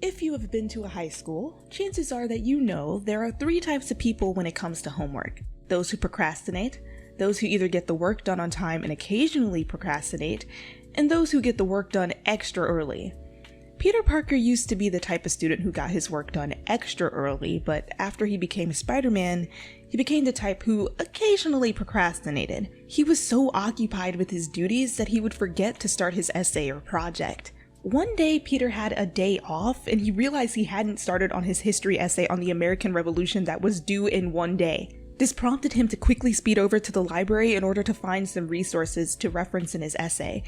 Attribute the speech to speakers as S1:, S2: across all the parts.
S1: If you have been to a high school, chances are that you know there are 3 types of people when it comes to homework. Those who procrastinate, those who either get the work done on time and occasionally procrastinate, and those who get the work done extra early. Peter Parker used to be the type of student who got his work done extra early, but after he became Spider-Man, he became the type who occasionally procrastinated. He was so occupied with his duties that he would forget to start his essay or project. One day, Peter had a day off, and he realized he hadn't started on his history essay on the American Revolution that was due in one day. This prompted him to quickly speed over to the library in order to find some resources to reference in his essay.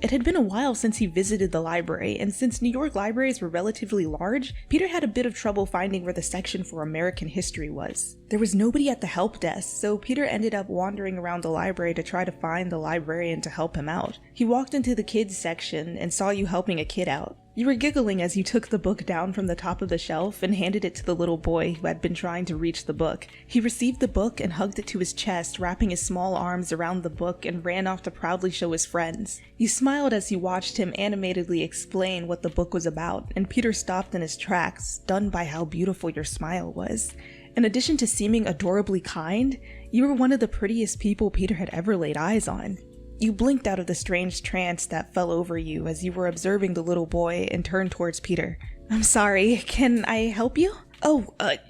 S1: It had been a while since he visited the library, and since New York libraries were relatively large, Peter had a bit of trouble finding where the section for American history was. There was nobody at the help desk, so Peter ended up wandering around the library to try to find the librarian to help him out. He walked into the kids section and saw you helping a kid out. You were giggling as you took the book down from the top of the shelf and handed it to the little boy who had been trying to reach the book. He received the book and hugged it to his chest, wrapping his small arms around the book, and ran off to proudly show his friends. You smiled as you watched him animatedly explain what the book was about, and Peter stopped in his tracks, stunned by how beautiful your smile was. In addition to seeming adorably kind, you were one of the prettiest people Peter had ever laid eyes on. You blinked out of the strange trance that fell over you as you were observing the little boy and turned towards Peter. "I'm sorry, can I help you?"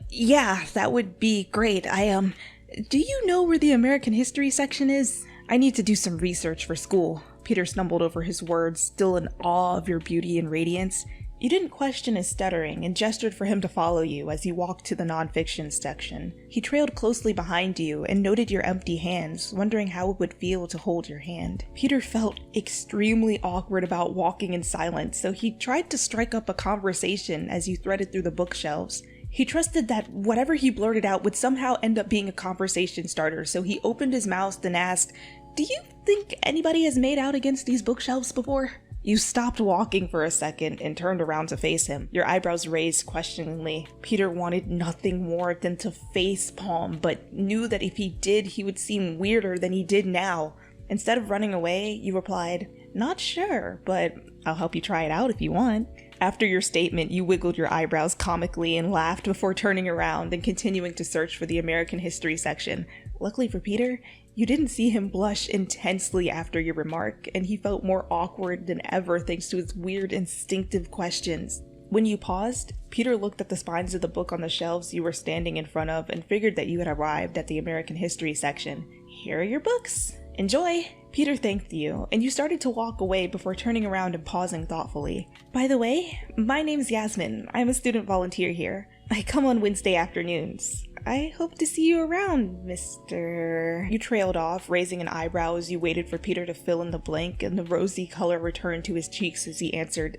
S1: Yeah, that would be great. Do you know where the American history section is? I need to do some research for school." Peter stumbled over his words, still in awe of your beauty and radiance. You didn't question his stuttering and gestured for him to follow you as you walked to the nonfiction section. He trailed closely behind you and noted your empty hands, wondering how it would feel to hold your hand. Peter felt extremely awkward about walking in silence, so he tried to strike up a conversation as you threaded through the bookshelves. He trusted that whatever he blurted out would somehow end up being a conversation starter, so he opened his mouth and asked, "Do you think anybody has made out against these bookshelves before?" You stopped walking for a second and turned around to face him, your eyebrows raised questioningly. Peter wanted nothing more than to facepalm, but knew that if he did, he would seem weirder than he did now. Instead of running away, you replied, "Not sure, but I'll help you try it out if you want." After your statement, you wiggled your eyebrows comically and laughed before turning around and continuing to search for the American history section. Luckily for Peter, you didn't see him blush intensely after your remark, and he felt more awkward than ever thanks to his weird instinctive questions. When you paused, Peter looked at the spines of the book on the shelves you were standing in front of and figured that you had arrived at the American history section. "Here are your books. Enjoy." Peter thanked you, and you started to walk away before turning around and pausing thoughtfully. "By the way, my name's Yasmin. I'm a student volunteer here. I come on Wednesday afternoons. I hope to see you around, Mr. You trailed off, raising an eyebrow as you waited for Peter to fill in the blank, and the rosy color returned to his cheeks as he answered,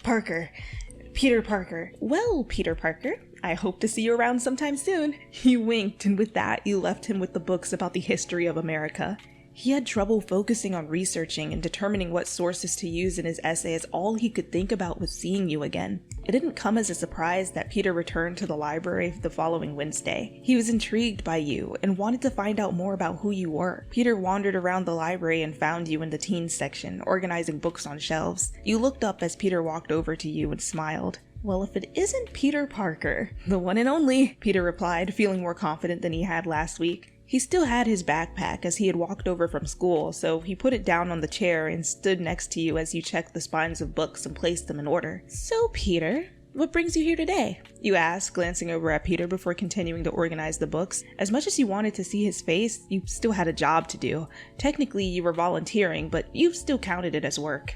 S1: Parker. Peter Parker." "Well, Peter Parker, I hope to see you around sometime soon." You winked, and with that, you left him with the books about the history of America. He had trouble focusing on researching and determining what sources to use in his essay, as all he could think about was seeing you again. It didn't come as a surprise that Peter returned to the library the following Wednesday. He was intrigued by you and wanted to find out more about who you were. Peter wandered around the library and found you in the teens section, organizing books on shelves. You looked up as Peter walked over to you and smiled. "Well, if it isn't Peter Parker, the one and only," Peter replied, feeling more confident than he had last week. He still had his backpack as he had walked over from school, so he put it down on the chair and stood next to you as you checked the spines of books and placed them in order. "So, Peter, what brings you here today?" you asked, glancing over at Peter before continuing to organize the books. As much as you wanted to see his face, you still had a job to do. Technically, you were volunteering, but you still counted it as work.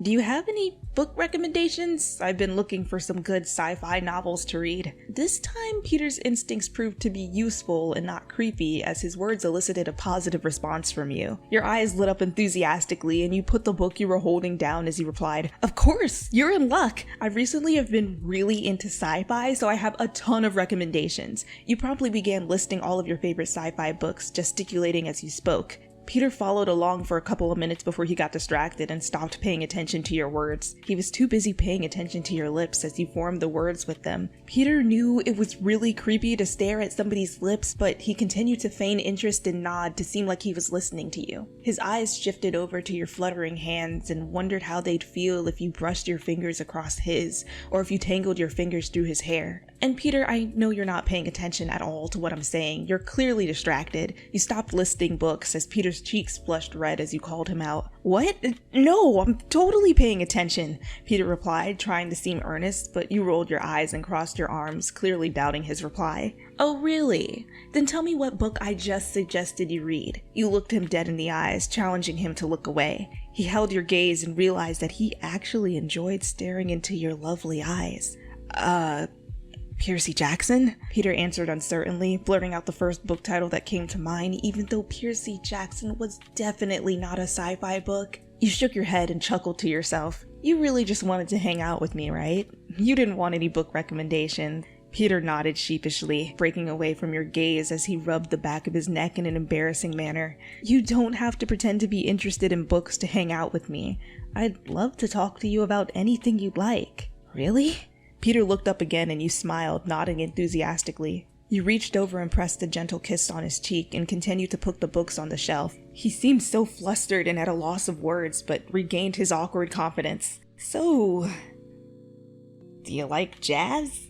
S1: "Do you have any book recommendations? I've been looking for some good sci-fi novels to read." This time, Peter's instincts proved to be useful and not creepy, as his words elicited a positive response from you. Your eyes lit up enthusiastically, and you put the book you were holding down as you replied, "Of course, you're in luck. I recently have been really into sci-fi, so I have a ton of recommendations." You promptly began listing all of your favorite sci-fi books, gesticulating as you spoke. Peter followed along for a couple of minutes before he got distracted and stopped paying attention to your words. He was too busy paying attention to your lips as you formed the words with them. Peter knew it was really creepy to stare at somebody's lips, but he continued to feign interest and nod to seem like he was listening to you. His eyes shifted over to your fluttering hands and wondered how they'd feel if you brushed your fingers across his, or if you tangled your fingers through his hair. And Peter, I know you're not paying attention at all to what I'm saying. You're clearly distracted. You stopped listing books as Peter's cheeks flushed red as you called him out. What? No, I'm totally paying attention, Peter replied, trying to seem earnest, but you rolled your eyes and crossed your arms, clearly doubting his reply. Oh, really? Then tell me what book I just suggested you read. You looked him dead in the eyes, challenging him to look away. He held your gaze and realized that he actually enjoyed staring into your lovely eyes. Percy Jackson? Peter answered uncertainly, blurting out the first book title that came to mind, even though Percy Jackson was definitely not a sci-fi book. You shook your head and chuckled to yourself. You really just wanted to hang out with me, right? You didn't want any book recommendations. Peter nodded sheepishly, breaking away from your gaze as he rubbed the back of his neck in an embarrassing manner. You don't have to pretend to be interested in books to hang out with me. I'd love to talk to you about anything you'd like. Really? Peter looked up again and you smiled, nodding enthusiastically. You reached over and pressed a gentle kiss on his cheek and continued to put the books on the shelf. He seemed so flustered and at a loss of words, but regained his awkward confidence. So, do you like jazz?